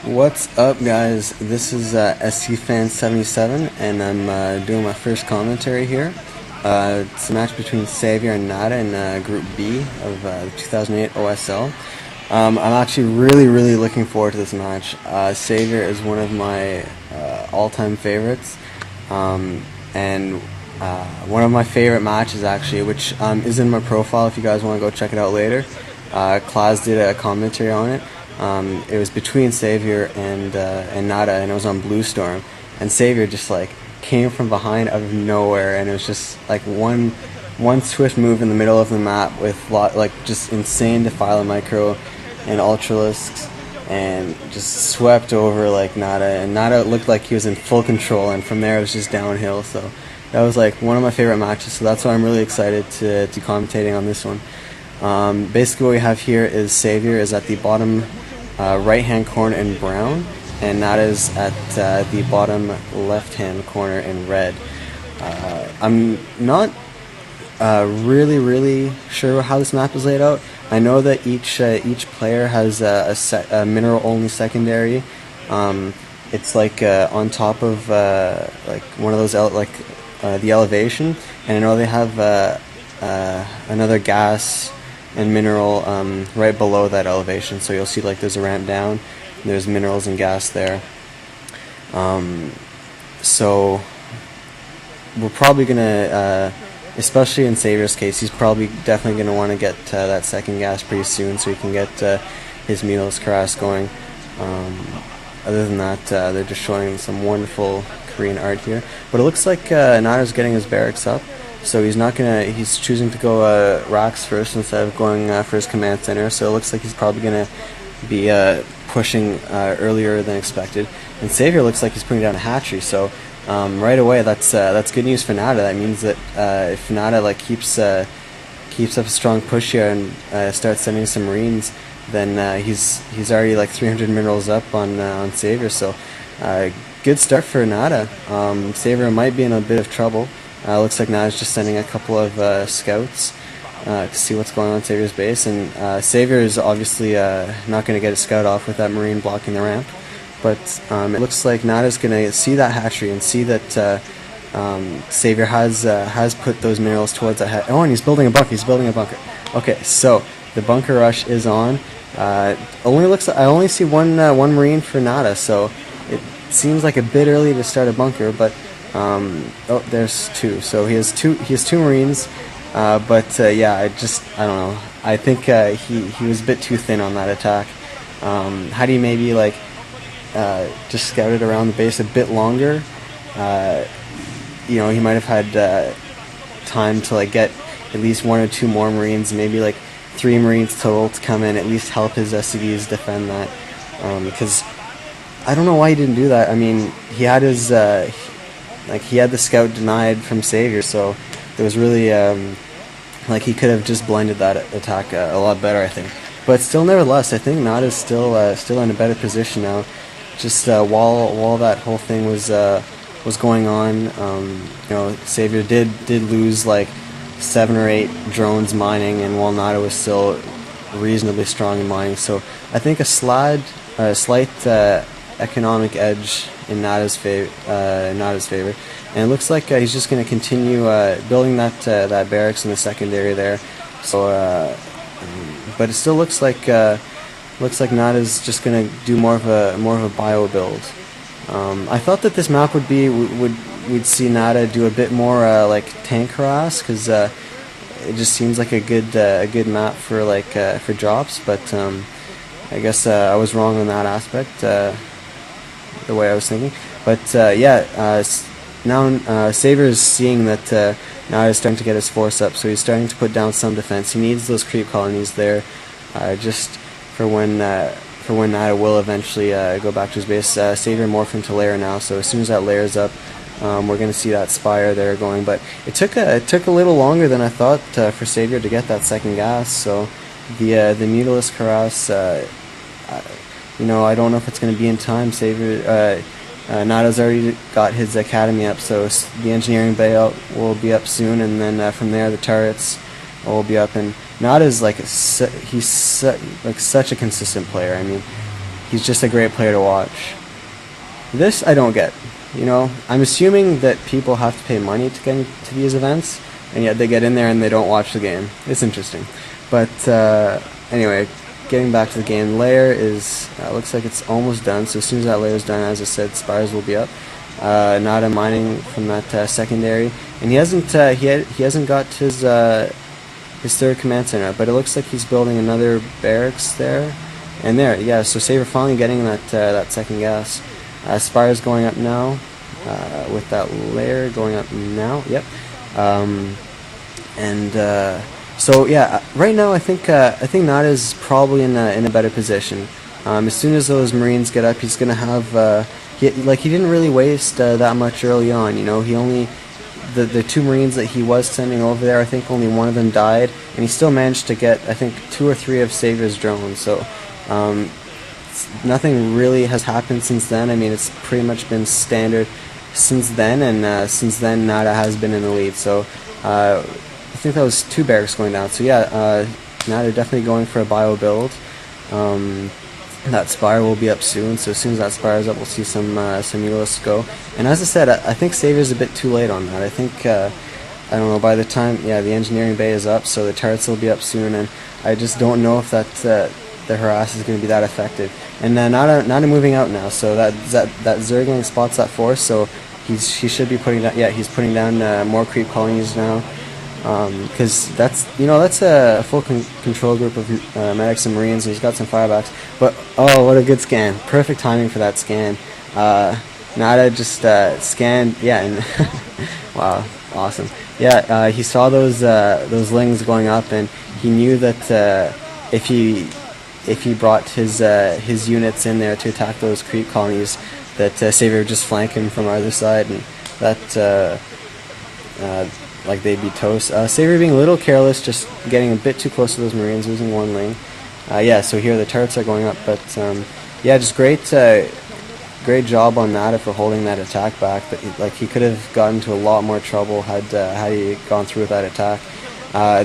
What's up, guys? This is SCFan77, and I'm doing my first commentary here. It's a match between Savior and Nada in Group B of the 2008 OSL. I'm actually really looking forward to this match. Savior is one of my all-time favorites, and one of my favorite matches, actually, which is in my profile if you guys want to go check it out later. Klaus did a commentary on it. It was between Savior and Nada, and it was on Blue Storm, and Savior just like came from behind out of nowhere, and it was just like one swift move in the middle of the map with just insane Defiler Micro and Ultralisks, and just swept over like Nada, and Nada looked like he was in full control, and from there it was just downhill. So that was like one of my favorite matches, so that's why I'm really excited to commentating on this one. Basically what we have here is Savior is at the bottom right hand corner in brown, and Nada is at the bottom left hand corner in red. I'm not really sure how this map is laid out. I know that each player has a mineral only secondary. It's like on top of like one of those the elevation, and I know they have another gas and mineral right below that elevation, so you'll see like there's a ramp down and there's minerals and gas there. So we're probably gonna especially in Savior's case, he's probably definitely gonna want to get that second gas pretty soon so he can get his Milos Karas going. Other than that, they're just showing some wonderful Korean art here, but it looks like Nada's getting his barracks up. So he's choosing to go rocks first instead of going for his command center. So it looks like he's probably gonna be pushing earlier than expected. And Savior looks like he's putting down a hatchery. So right away, that's good news for Nada. That means that if Nada keeps up a strong push here and starts sending some Marines, then he's already like 300 minerals up on Savior. So good start for Nada. Savior might be in a bit of trouble. Looks like Nada's just sending a couple of scouts to see what's going on in Savior's base, and Savior is obviously not going to get a scout off with that Marine blocking the ramp, but it looks like Nada's going to see that hatchery and see that Savior has put those minerals towards that hat. Oh, and he's building a bunker. Okay, so the bunker rush is on. I only see one Marine for Nada, so it seems like a bit early to start a bunker, but oh, there's two. So he has two Marines, but yeah, I don't know. I think he was a bit too thin on that attack. Had he maybe just scouted around the base a bit longer, he might have had time to get at least one or two more Marines, maybe 3 Marines total to come in, at least help his SCVs defend that. Because I don't know why he didn't do that. I mean, he had his he had the scout denied from Savior, so it was really he could have just blended that attack a lot better, I think. But still, nevertheless, I think Nada's still in a better position now. Just while that whole thing was going on, Savior did lose 7 or 8 drones mining, and while Nada was still reasonably strong in mining, so I think a slight economic edge in Nada's favor, and it looks like he's just going to continue building that barracks in the secondary there. So, but it still looks like Nada's just going to do more of a bio build. I thought that this map we'd see Nada do a bit more tank harass, because it just seems like a good map for drops, but I guess I was wrong on that aspect. The way I was thinking, but now Savior is seeing that Nada is starting to get his force up, so he's starting to put down some defense. He needs those creep colonies there, just for when Nada will eventually go back to his base. Savior morphed into layer now, so as soon as that layer is up, we're going to see that spire there going. But it took a little longer than I thought for Savior to get that second gas. So the Milos Karas, I don't know if it's going to be in time. Savior, Nada's already got his academy up, so the engineering layout will be up soon, and then from there the turrets will be up. And Nada's he's such a consistent player. I mean, he's just a great player to watch. This I don't get. You know, I'm assuming that people have to pay money to get into these events, and yet they get in there and they don't watch the game. It's interesting. But anyway, getting back to the game, layer is looks like it's almost done. So as soon as that layer is done, as I said, spires will be up. Nada mining from that secondary, and he hasn't got his third command center, but it looks like he's building another barracks there, and there, yeah. So Saber finally getting that second gas. Spires going up now, with that layer going up now. Yep. So yeah, right now I think Nada's probably in a better position. As soon as those Marines get up, he's gonna have he didn't really waste that much early on. You know, he only the 2 Marines that he was sending over there, I think only one of them died, and he still managed to get, I think, 2 or 3 of Saber's drones. So nothing really has happened since then. I mean, it's pretty much been standard since then, and since then Nada has been in the lead. So I think that was 2 barracks going down. So yeah, Nada definitely going for a bio build. That spire will be up soon, so as soon as that spire is up, we'll see some Ulis go. And as I said, I think Saber's a bit too late on that. I think, I don't know, by the time, yeah, the engineering bay is up, so the turrets will be up soon, and I just don't know if the harass is going to be that effective. And Nada moving out now, so that Zergling spots that force, so he should be putting down, yeah, he's putting down more creep colonies now. Because that's a full control group of medics and Marines, and he's got some firebacks. But oh, what a good scan! Perfect timing for that scan. Nada just scanned, yeah, and wow, awesome. Yeah, he saw those lings going up, and he knew that if he brought his units in there to attack those creep colonies, that Saber would just flank him from either side, and that. Like they'd be toast. Saber being a little careless, just getting a bit too close to those Marines, losing 1 ling. Yeah, so here the turrets are going up, but yeah, just great job on Nada for holding that attack back. But he could have gotten into a lot more trouble had he gone through with that attack.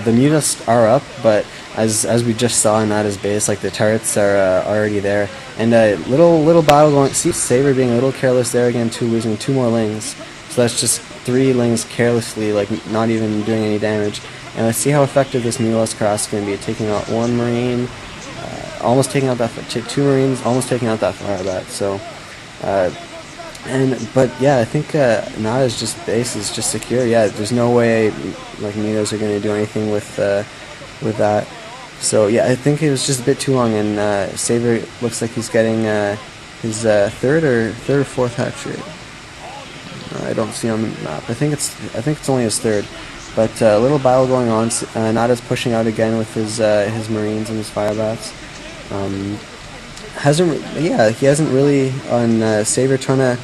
The mutants are up, but as we just saw in Nada's base, like the turrets are already there, and little battle going. See, Saber being a little careless there again too, losing 2 more lings. So that's just 3 lings carelessly, like not even doing any damage. And let's see how effective this Mulas cross is going to be, taking out 1 Marine, almost taking out that 2 Marines, almost taking out that firebat. So, but yeah, I think Nada's base is just secure. Yeah, there's no way like Mulas are going to do anything with that. So yeah, I think it was just a bit too long, and Saber looks like he's getting his third or fourth hatchery. I don't see on the map. I think it's only his 3rd, but a little battle going on. Nada's pushing out again with his Marines and his firebats. He hasn't really on Saber trying to.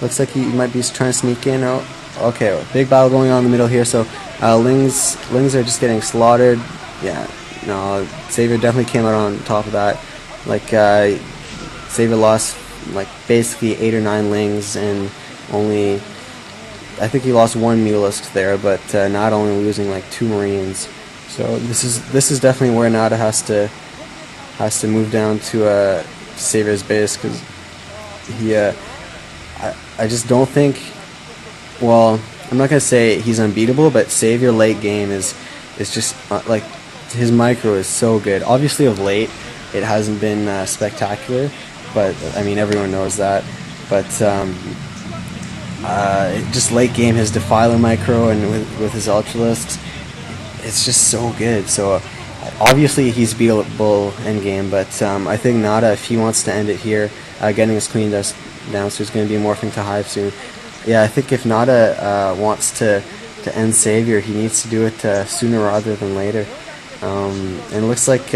Looks like he might be trying to sneak in. Oh, okay, big battle going on in the middle here. So lings are just getting slaughtered. Yeah, no, Saber definitely came out on top of that. Like Saber lost like basically 8 or 9 lings, and only, I think he lost 1 Mulisk there, but not only losing like 2 Marines. So this is definitely where Nada has to move down to Saber's base, because he I just don't think, well, I'm not gonna say he's unbeatable, but Savior late game is just like, his micro is so good. Obviously of late it hasn't been spectacular, but I mean everyone knows that. But just late game, his Defiler micro and with his Ultralisks, it's just so good. So obviously he's beatable end game, but I think Nada, if he wants to end it here, getting his clean dust down, so he's going to be morphing to Hive soon. Yeah, I think if Nada wants to end Savior, he needs to do it sooner rather than later. And it looks like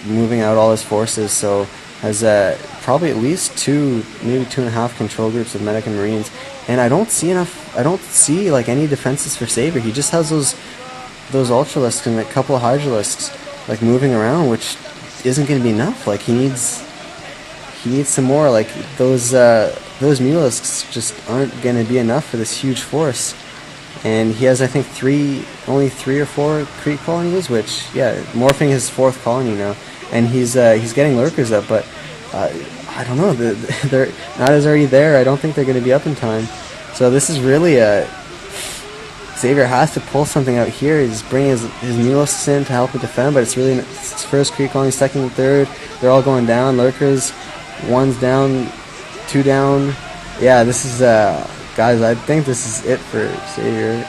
moving out all his forces, so has probably at least 2, maybe 2.5 control groups of medic and Marines, and I don't see like any defenses for Saber. He just has those Ultralisks and a couple of Hydralisks like moving around, which isn't going to be enough. Like he needs some more. Like those Mulisks just aren't going to be enough for this huge force. And he has, I think, only 3 or 4 creep colonies, which, yeah, morphing his 4th colony now. And he's getting lurkers up, but I don't know. Nada's already there. I don't think they're going to be up in time. So this is really a... Xavier has to pull something out here. He's bringing his Milos in to help him defend, but it's really it's first creep calling, second and third. They're all going down. Lurkers, one's down, two down. Yeah, this is guys. I think this is it for Xavier.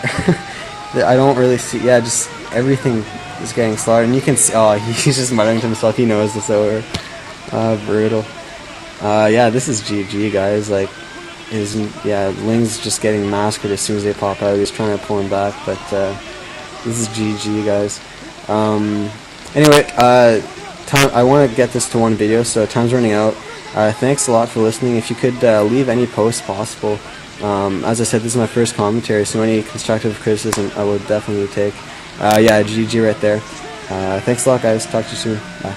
I don't really see. Yeah, just everything is getting slaughtered, and you can see. Oh, he's just muttering to himself. He knows this over. Brutal. Yeah, this is GG, guys. Like. Ling's just getting massacred as soon as they pop out. He's trying to pull him back, but this is GG, guys. Anyway, I want to get this to one video, so time's running out. Thanks a lot for listening. If you could leave any posts possible. As I said, this is my first commentary, so any constructive criticism I would definitely take. Yeah, GG right there. Thanks a lot, guys. Talk to you soon. Bye.